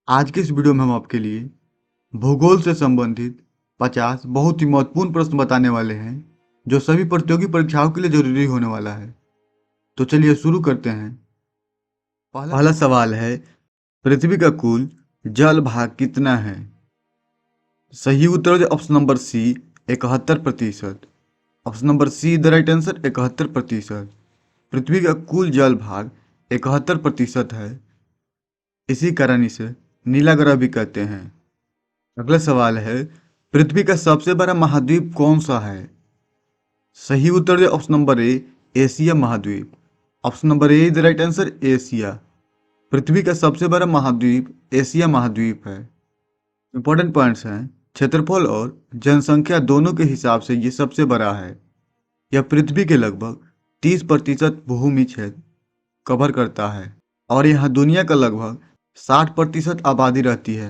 आज के इस वीडियो में हम आपके लिए भूगोल से संबंधित 50 बहुत ही महत्वपूर्ण प्रश्न बताने वाले हैं जो सभी प्रतियोगी परीक्षाओं के लिए जरूरी होने वाला है। तो चलिए शुरू करते हैं। पहला सवाल है, पृथ्वी का कुल जल भाग कितना है? सही उत्तर है option number C 71%। Option number C the right answer 71%। पृथ्वी का कुल जल भाग 71% है। इसी कारण इसे नीला ग्रह भी कहते हैं। अगला सवाल है, पृथ्वी का सबसे बड़ा महाद्वीप कौन सा है? सही उत्तर है ऑप्शन नंबर ए एशिया महाद्वीप। Option number A the right answer Asia. पृथ्वी का सबसे बड़ा महाद्वीप एशिया महाद्वीप है। इंपॉर्टेंट पॉइंट्स हैं, क्षेत्रफल और जनसंख्या दोनों के हिसाब से ये सबसे बड़ा है। यह पृथ्वी के लगभग 30% भूमि क्षेत्र कवर करता है और यहाँ दुनिया का लगभग 60% आबादी रहती है।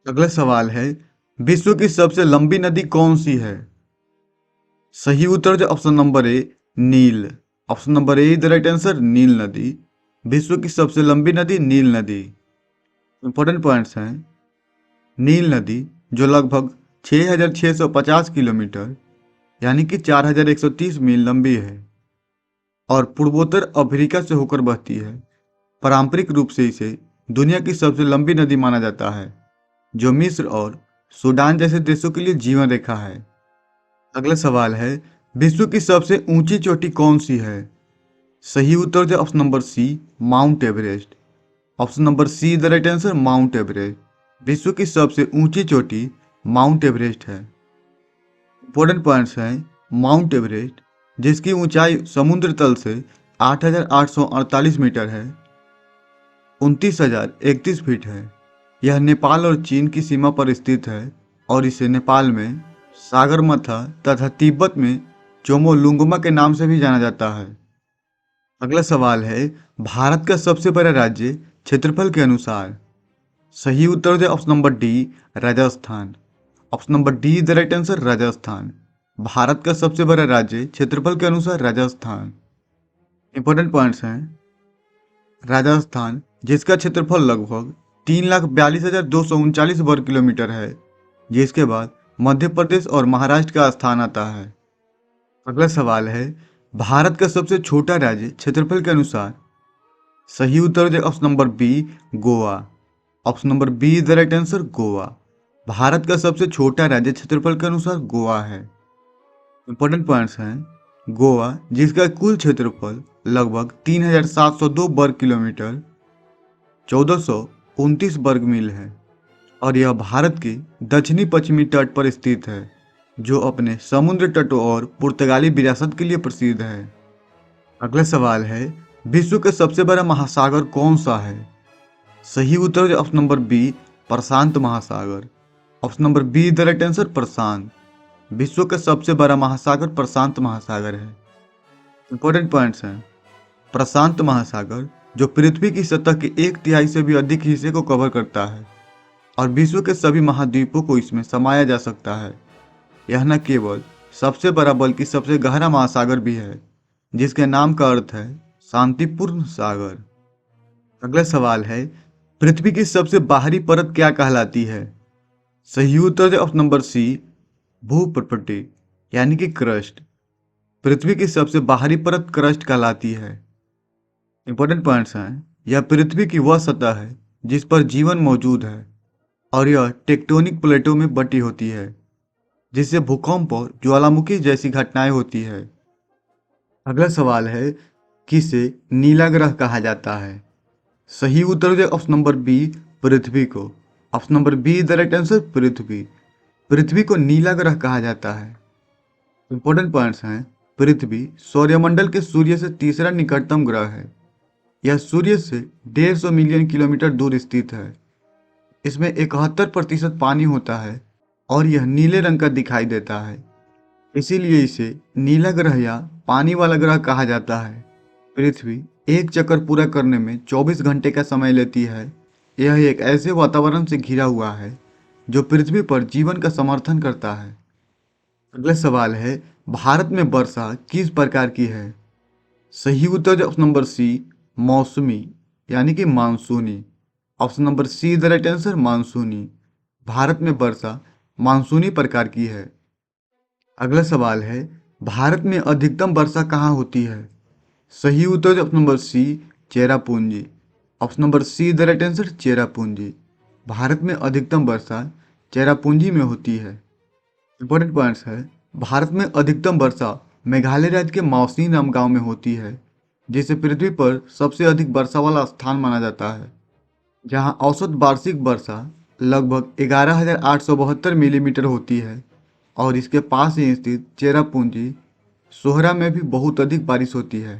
अगला सवाल है, विश्व की सबसे लंबी नदी कौन सी है? सही उत्तर है ऑप्शन नंबर ए नील। Option number A the right answer नील नदी। विश्व की सबसे लंबी नदी नील नदी। इंपॉर्टेंट पॉइंट्स हैं, नील नदी जो लगभग 6,650 किलोमीटर यानी कि 4,130 मील लंबी है और पूर्वोत्तर अफ्रीका से होकर बहती है। पारंपरिक रूप से इसे दुनिया की सबसे लंबी नदी माना जाता है, जो मिस्र और सूडान जैसे देशों के लिए जीवन रेखा है। अगला सवाल है, विश्व की सबसे ऊंची चोटी कौन सी है? सही उत्तर है option number C Mount Everest. Option number C the right answer Mount Everest. विश्व की सबसे ऊंची चोटी माउंट एवरेस्ट है। इंपॉर्टेंट पॉइंट्स हैं, माउंट एवरेस्ट जिसकी ऊंचाई समुद्र तल से 8,848 मीटर है, 29,031 फीट है। यह नेपाल और चीन की सीमा पर स्थित है और इसे नेपाल में सागरमाथा तथा तिब्बत में चोमोलुंगमा के नाम से भी जाना जाता है। अगला सवाल है, भारत का सबसे बड़ा राज्य क्षेत्रफल के अनुसार? सही उत्तर है option number D Rajasthan. Option number D the right answer Rajasthan. Bharat का सबसे बड़ा राज्य क्षेत्रफल के अनुसार राजस्थान। इंपॉर्टेंट पॉइंट्स हैं, राजस्थान जिसका क्षेत्रफल लगभग 3,42,239 वर्ग किलोमीटर है, जिसके बाद मध्य प्रदेश और महाराष्ट्र का स्थान आता है। अगला सवाल है, भारत का सबसे छोटा राज्य क्षेत्रफल के अनुसार? सही उत्तर है option number B Goa. Option number B the right answer Goa. Bharat का सबसे छोटा राज्य क्षेत्रफल के अनुसार गोवा है। इंपॉर्टेंट पॉइंट्स हैं, गोवा जिसका कुल क्षेत्रफल लगभग 3,702 वर्ग किलोमीटर 1,429 वर्ग मील है और यह भारत के दक्षिणी पश्चिमी तट पर स्थित है, जो अपने समुद्र तटों और पुर्तगाली विरासत के लिए प्रसिद्ध है। अगला सवाल है, विश्व का सबसे बड़ा महासागर कौन सा है? सही उत्तर है ऑप्शन नंबर बी प्रशांत महासागर। Option number B the right answer प्रशांत। विश्व का सबसे बड़ा महासागर प्रशांत महासागर है। इंपॉर्टेंट पॉइंट्स हैं, प्रशांत महासागर जो पृथ्वी की सतह के 1/3 से भी अधिक हिस्से को कवर करता है और विश्व के सभी महाद्वीपों को इसमें समाया जा सकता है। यह न केवल सबसे बड़ा बल्कि सबसे गहरा महासागर भी है, जिसके नाम का अर्थ है शांतिपूर्ण सागर। अगला सवाल है, पृथ्वी की सबसे बाहरी परत क्या कहलाती है? सही उत्तर है ऑप्शन नंबर सी भूपर्पटी यानी कि क्रस्ट। पृथ्वी की सबसे बाहरी परत क्रस्ट कहलाती है। इंपॉर्टेंट पॉइंट्स हैं, यह पृथ्वी की वह सतह है जिस पर जीवन मौजूद है और यह टेक्टोनिक प्लेटों में बटी होती है, जिससे भूकंप और ज्वालामुखी जैसी घटनाएं होती है। अगला सवाल है, किसे नीला ग्रह कहा जाता है? सही उत्तर है ऑप्शन नंबर बी पृथ्वी को। Option number B the right answer पृथ्वी। पृथ्वी को नीला ग्रह कहा जाता है। इंपॉर्टेंट पॉइंट्स हैं, पृथ्वी सौरमंडल के सूर्य से तीसरा निकटतम ग्रह है। यह सूर्य से 150 मिलियन किलोमीटर दूर स्थित है। इसमें 71% पानी होता है और यह नीले रंग का दिखाई देता है, इसीलिए इसे नीला ग्रह या पानी वाला ग्रह कहा जाता है। पृथ्वी एक चक्कर पूरा करने में 24 घंटे का समय लेती है। यह एक ऐसे वातावरण से घिरा हुआ है जो पृथ्वी पर जीवन का समर्थन करता है। अगला सवाल है, भारत में वर्षा किस प्रकार की है? सही उत्तर है ऑप्शन नंबर सी मौसमी यानी कि मानसूनी। Option number C the right answer मानसूनी। भारत में वर्षा मानसूनी प्रकार की है। अगला सवाल है, भारत में अधिकतम वर्षा कहाँ होती है? सही उत्तर option number C Cherrapunji. Option number C the right answer Cherrapunji. Bharat में अधिकतम वर्षा चेरापूंजी में होती है। इंपॉर्टेंट पॉइंट्स है, भारत में अधिकतम वर्षा मेघालय राज्य के मौसिन नाम गांव में होती है, जिसे पृथ्वी पर सबसे अधिक वर्षा वाला स्थान माना जाता है, जहां औसत वार्षिक वर्षा लगभग 11,872 मिलीमीटर होती है। और इसके पास ही स्थित चेरापूंजी सोहरा में भी बहुत अधिक बारिश होती है।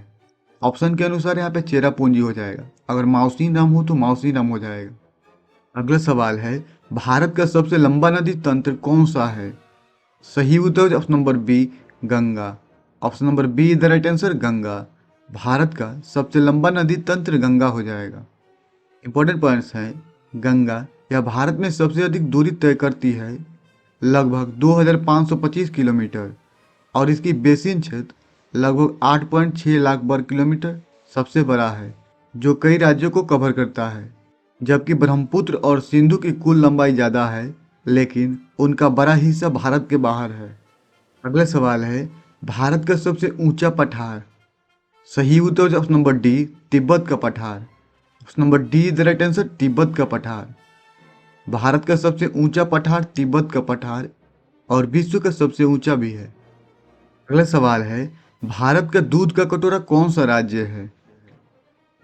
ऑप्शन के अनुसार यहाँ पे चेरापूंजी हो जाएगा, अगर मौसी नाम हो तो मौसी नाम हो जाएगा। अगला सवाल है, भारत का सबसे लंबा नदी तंत्र कौन सा है? सही उत्तर option number B Ganga. Option number B the right answer Ganga. Bharat का सबसे लंबा नदी तंत्र गंगा हो जाएगा। इंपॉर्टेंट पॉइंट्स हैं, गंगा यह भारत में सबसे अधिक दूरी तय करती है, लगभग 2525 किलोमीटर, और इसकी बेसिन क्षेत्र लगभग 8.6 लाख वर्ग किलोमीटर सबसे बड़ा है, जो कई राज्यों को कवर करता है। जबकि ब्रह्मपुत्र और सिंधु की कुल लंबाई ज़्यादा है, लेकिन उनका बड़ा हिस्सा भारत के बाहर है। अगला सवाल है, भारत का सबसे ऊंचा पठार। सही उत्तर ऑप्शन नंबर डी तिब्बत का पठार। Option number D the right answer Tibet का पठार। भारत का सबसे ऊंचा पठार तिब्बत का पठार और विश्व का सबसे ऊंचा भी है। अगला सवाल है, भारत का दूध का कटोरा कौन सा राज्य है?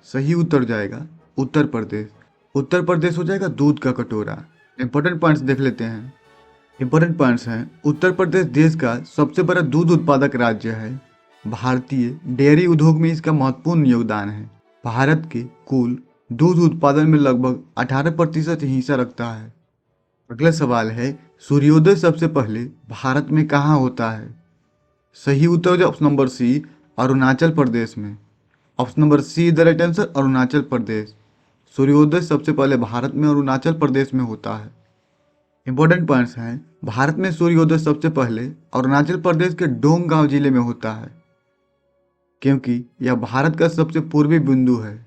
सही उत्तर जाएगा उत्तर प्रदेश। उत्तर प्रदेश हो जाएगा दूध का कटोरा। इंपॉर्टेंट पॉइंट्स देख लेते हैं। इंपॉर्टेंट पॉइंट्स हैं, उत्तर प्रदेश देश का सबसे बड़ा दूध उत्पादक राज्य है। भारतीय डेयरी उद्योग में इसका महत्वपूर्ण योगदान है। भारत के कुल दूध उत्पादन में लगभग 18% हिस्सा रखता है। अगला सवाल है, सूर्योदय सबसे पहले भारत में कहाँ होता है? सही उत्तर है option number C Arunachal Pradesh में। Option number C the right answer Arunachal Pradesh. सूर्योदय सबसे पहले भारत में अरुणाचल प्रदेश में होता है। इंपॉर्टेंट पॉइंट्स हैं, भारत में सूर्योदय सबसे पहले अरुणाचल प्रदेश के डोंग गांव जिले में होता है, क्योंकि यह भारत का सबसे पूर्वी बिंदु है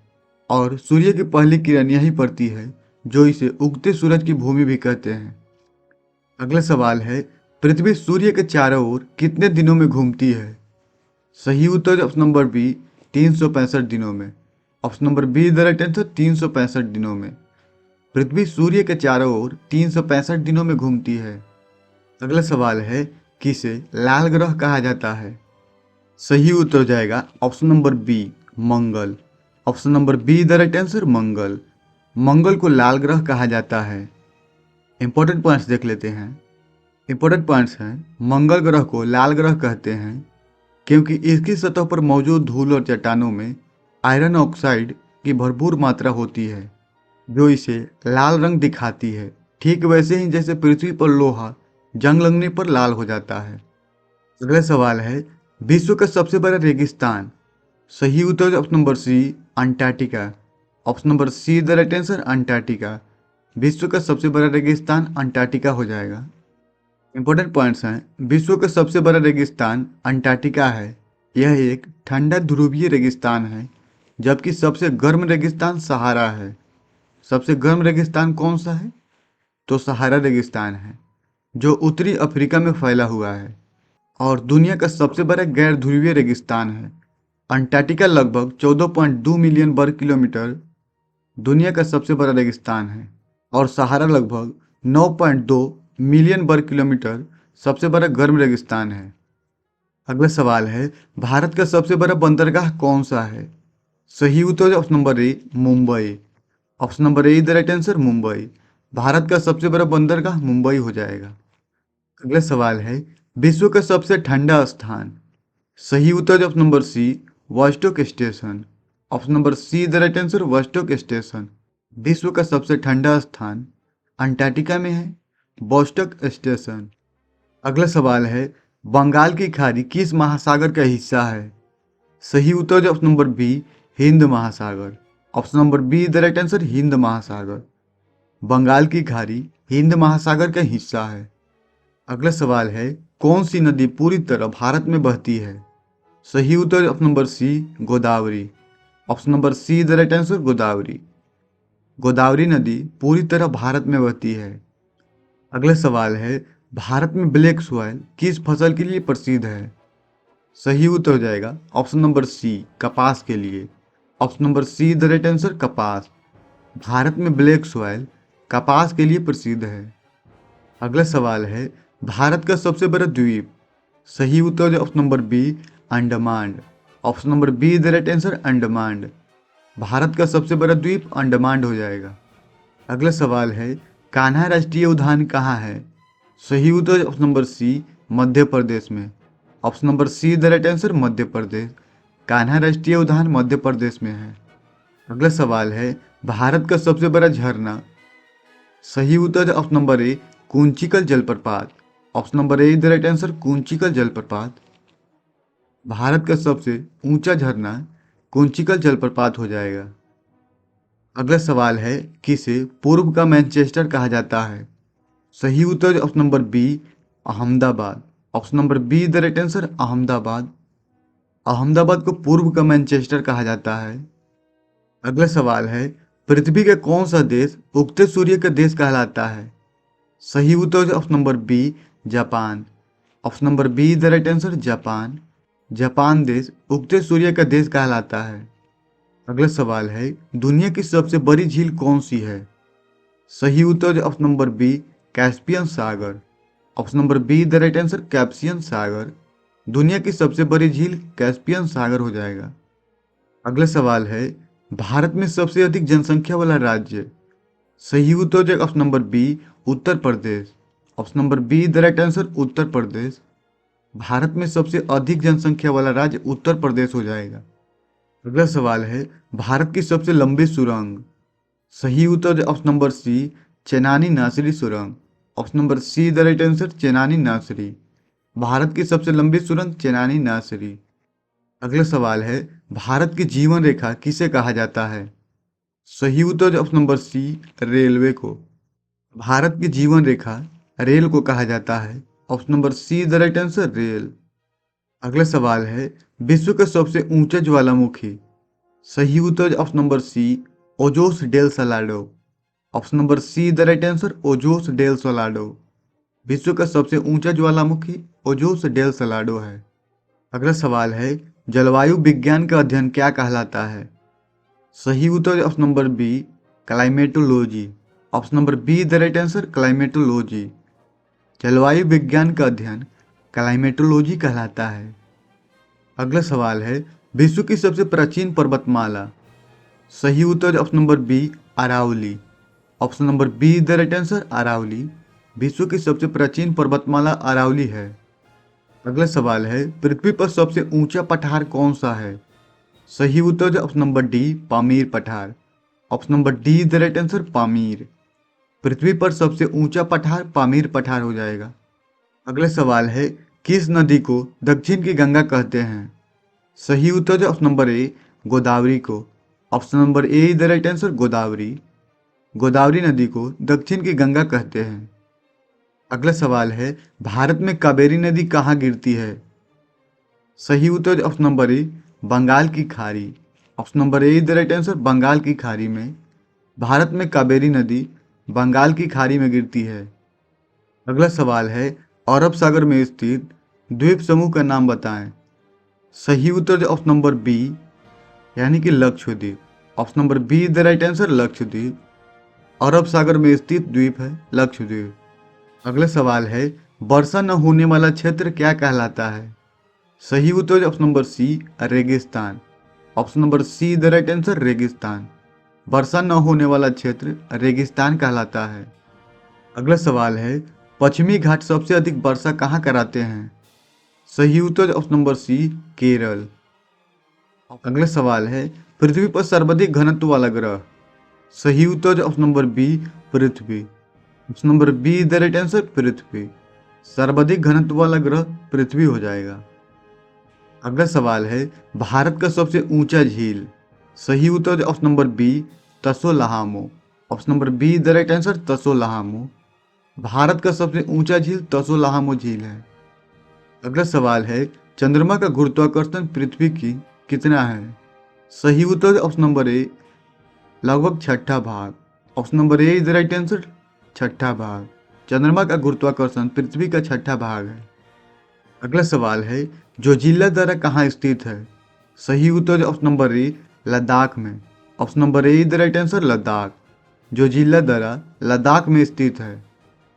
और सूर्य की पहली किरण यहीं पड़ती है, जो इसे उगते सूरज की भूमि भी कहते हैं। अगला सवाल है, पृथ्वी सूर्य के चारों ओर कितने दिनों में घूमती है? सही उत्तर ऑप्शन नंबर बी 365 दिनों में। Option number B the right answer 365 दिनों में। पृथ्वी सूर्य के चारों ओर 365 दिनों में घूमती है। अगला सवाल है, किसे लाल ग्रह कहा जाता है? सही उत्तर हो जाएगा ऑप्शन नंबर बी मंगल। Option number B the right answer मंगल। मंगल को लाल ग्रह कहा जाता है। इंपॉर्टेंट पॉइंट्स देख लेते हैं। इंपॉर्टेंट पॉइंट्स हैं, मंगल ग्रह को लाल ग्रह कहते हैं क्योंकि इसकी सतह पर मौजूद धूल और चट्टानों में आयरन ऑक्साइड की भरपूर मात्रा होती है, जो इसे लाल रंग दिखाती है। ठीक वैसे ही जैसे पृथ्वी पर लोहा जंग लगने पर लाल हो जाता है। अगला सवाल है, विश्व का सबसे बड़ा रेगिस्तान। सही उत्तर option number C Antarctica. Option number C the right answer Antarctica. विश्व का सबसे बड़ा रेगिस्तान अंटार्कटिका हो जाएगा। इंपॉर्टेंट पॉइंट्स हैं, विश्व का सबसे बड़ा रेगिस्तान अंटार्कटिका है। यह एक ठंडा ध्रुवीय रेगिस्तान है, जबकि सबसे गर्म रेगिस्तान सहारा है। सबसे गर्म रेगिस्तान कौन सा है? तो सहारा रेगिस्तान है, जो उत्तरी अफ्रीका में फैला हुआ है और दुनिया का सबसे बड़ा गैर ध्रुवीय रेगिस्तान है। अंटार्कटिका लगभग 14.2 मिलियन वर्ग किलोमीटर दुनिया का सबसे बड़ा रेगिस्तान है और सहारा लगभग 9.2 मिलियन वर्ग किलोमीटर सबसे बड़ा गर्म रेगिस्तान है। अगला सवाल है, भारत का सबसे बड़ा बंदरगाह कौन सा है? सही उत्तर option number A Mumbai. Option number A the right answer Mumbai. Bharat का सबसे बड़ा बंदरगाह मुंबई हो जाएगा। अगला सवाल है, विश्व का सबसे ठंडा स्थान। सही उत्तर option number C Vostok station. Option number C the right answer Vostok station. विश्व का सबसे ठंडा स्थान अंटार्कटिका में है, वॉस्टोक स्टेशन। अगला सवाल है, बंगाल की खाड़ी किस महासागर का हिस्सा है? सही उत्तर ऑप्शन नंबर बी हिंद महासागर। Option number B the right answer Hind महासागर। बंगाल की खाड़ी हिंद महासागर का हिस्सा है। अगला सवाल है, कौन सी नदी पूरी तरह भारत में बहती है? सही उत्तर option number C Godavari. Option number C the right answer Godavari. Godavari नदी पूरी तरह भारत में बहती है। अगला सवाल है, भारत में ब्लैक सॉइल किस फसल के लिए प्रसिद्ध है? सही उत्तर हो जाएगा ऑप्शन नंबर सी, कपास के लिए। Option number C the right answer, कपास। भारत में ब्लैक सॉइल कपास के लिए प्रसिद्ध है। अगला सवाल है, भारत का सबसे बड़ा द्वीप। सही उत्तर है option number B, Andaman. Option number B the right answer, Andaman. Bharat का सबसे बड़ा द्वीप अंडमान हो जाएगा। अगला सवाल है, कान्हा राष्ट्रीय उद्यान कहाँ है? सही उत्तर ऑप्शन नंबर सी, मध्य प्रदेश में। Option number C the right answer, Madhya Pradesh. Kanha राष्ट्रीय उद्यान मध्य प्रदेश में है। अगला सवाल है, भारत का सबसे बड़ा झरना। सही उत्तर ऑप्शन नंबर ए, कुंचिकल जलप्रपात। Option number A the right answer, Kunchikal जलप्रपात। भारत का सबसे ऊंचा झरना कुंचिकल जलप्रपात हो जाएगा। अगला सवाल है, किसे पूर्व का मैनचेस्टर कहा जाता है? सही उत्तर option number B, Ahmedabad. Option number B the right answer, Ahmedabad. Ahmedabad को पूर्व का मैनचेस्टर कहा जाता है। अगला सवाल है, पृथ्वी का कौन सा देश उगते सूर्य का देश कहलाता है? सही उत्तर option number B, Japan. Option number B the right answer, Japan. Japan देश उगते सूर्य का देश कहलाता है। अगला सवाल है, दुनिया की सबसे बड़ी झील कौन सी है? सही उत्तर ऑप्शन नंबर बी, कैस्पियन सागर। Option number B the right answer, Caspian सागर। दुनिया की सबसे बड़ी झील कैस्पियन सागर हो जाएगा। अगला सवाल है, भारत में सबसे अधिक जनसंख्या वाला राज्य। सही उत्तर option number B, Uttar Pradesh. Option number B the right answer, Uttar Pradesh. Bharat में सबसे अधिक जनसंख्या वाला राज्य उत्तर प्रदेश हो जाएगा। अगला सवाल है, भारत की सबसे लंबी सुरंग। सही उत्तर ऑप्शन नंबर सी, चेनानी नासरी सुरंग। Option number C the right answer, Chenani नासरी। भारत की सबसे लंबी सुरंग चेनानी नासरी। अगला सवाल है, भारत की जीवन रेखा किसे कहा जाता है? सही उत्तर ऑप्शन नंबर सी, रेलवे को। भारत की जीवन रेखा रेल को कहा जाता है। Option number C the right answer, rail. अगला सवाल है, विश्व का सबसे ऊंचा ज्वालामुखी। सही उत्तर option number C, Ojos del Salado. Option number C the right answer, Ojos del Salado. विश्व का सबसे ऊंचा ज्वालामुखी ओजोस डेल सलाडो है। अगला सवाल है, जलवायु विज्ञान का अध्ययन क्या कहलाता है? सही उत्तर option number B, climatology. Option number B the right answer, climatology. जलवायु विज्ञान का अध्ययन क्लाइमेटोलॉजी कहलाता है। अगला सवाल है, विश्व की सबसे प्राचीन पर्वतमाला। सही उत्तर option number B, Aravalli. Option number B the right answer, Aravalli. विश्व की सबसे प्राचीन पर्वतमाला अरावली है। अगला सवाल है, पृथ्वी पर सबसे ऊंचा पठार कौन सा है? सही उत्तर ऑप्शन नंबर डी, पामीर पठार। Option number D the right answer, Pamir. पृथ्वी पर सबसे ऊंचा पठार पामीर पठार हो जाएगा। अगला सवाल है, किस नदी को दक्षिण की गंगा कहते हैं? सही उत्तर ऑप्शन नंबर ए, गोदावरी को। Option number A the right answer, Godavari. Godavari नदी को दक्षिण की गंगा कहते हैं। अगला सवाल है, भारत में कावेरी नदी कहाँ गिरती है? सही उत्तर ऑप्शन नंबर ए, बंगाल की खाड़ी। Option number A the right answer, Bengal की खाड़ी में। भारत में कावेरी नदी बंगाल की खाड़ी में गिरती है। अगला सवाल है, अरब सागर में स्थित द्वीप समूह का नाम बताएं। सही उत्तर ऑप्शन नंबर बी, यानी कि Lakshadweep. Option number B the right answer, Lakshadweep. अरब सागर में स्थित द्वीप है लक्षद्वीप। अगला सवाल है, वर्षा न होने वाला क्षेत्र क्या कहलाता है? सही उत्तर ऑप्शन नंबर सी, रेगिस्तान। Option number C the right answer, रेगिस्तान। वर्षा न होने वाला क्षेत्र रेगिस्तान कहलाता है। अगला सवाल है, पश्चिमी घाट सबसे अधिक वर्षा कहाँ कराते हैं? सही उत्तर ऑप्शन नंबर सी, केरल। अगला सवाल है, पृथ्वी पर सर्वाधिक घनत्व वाला ग्रह। सही उत्तर ऑप्शन नंबर बी, पृथ्वी। Option number B the right answer, पृथ्वी। सर्वाधिक घनत्व वाला ग्रह पृथ्वी हो जाएगा। अगला सवाल है, भारत का सबसे ऊंचा झील। सही उत्तर option number B, Tso Lhamo. Option number B the right answer, Tso Lhamo. Bharat का सबसे ऊंचा झील तसोलहामो झील है। अगला सवाल है, चंद्रमा का गुरुत्वाकर्षण पृथ्वी की कितना है? सही उत्तर ऑप्शन नंबर ए, लगभग छठा भाग। Option number A is the right answer, छठा भाग। चंद्रमा का गुरुत्वाकर्षण पृथ्वी का छठा भाग है। अगला सवाल है, जोजिला दर्रा कहाँ स्थित है? सही उत्तर ऑप्शन नंबर ए लद्दाख में। Option number A is the right answer, Ladakh. Zoji La दर्रा लद्दाख में स्थित है।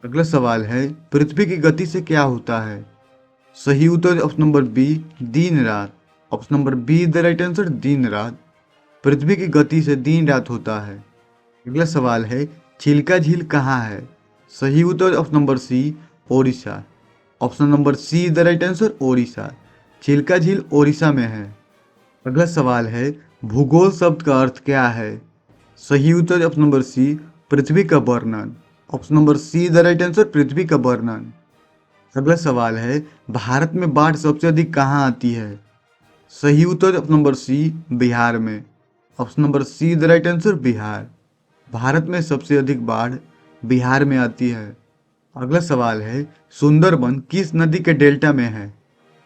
अगला सवाल है, पृथ्वी की गति से क्या होता है? सही उत्तर ऑप्शन नंबर बी, दिन रात। Option number B is the right answer, दिन रात। पृथ्वी की गति से दिन रात होता है। अगला सवाल है, चिल्का झील कहाँ है? सही उत्तर option number C, Odisha. Option number C is the right answer, Odisha. Chilka झील ओडिशा में है। अगला सवाल है, भूगोल शब्द का अर्थ क्या है? सही उत्तर ऑप्शन नंबर सी, पृथ्वी का वर्णन। Option number C is the right answer, पृथ्वी का वर्णन। अगला सवाल है, भारत में बाढ़ सबसे अधिक कहाँ आती है? सही उत्तर ऑप्शन नंबर सी, बिहार में। Option number C is the right answer, Bihar. Bharat में सबसे अधिक बाढ़ बिहार में आती है। अगला सवाल है, सुंदरबन किस नदी के डेल्टा में है?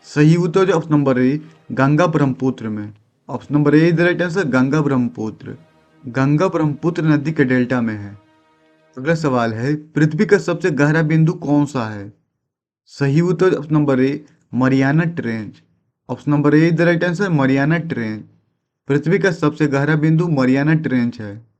सही उत्तर option number A, Ganga Brahmaputra में। Option number A is the right answer, Ganga Brahmaputra. Ganga Brahmaputra नदी के डेल्टा में है। अगला सवाल है, पृथ्वी का सबसे गहरा बिंदु कौन सा है? सही उत्तर option number A, Mariana trench. Option number A is the right answer, Mariana trench. पृथ्वी का सबसे गहरा बिंदु मरियाना ट्रेंच है।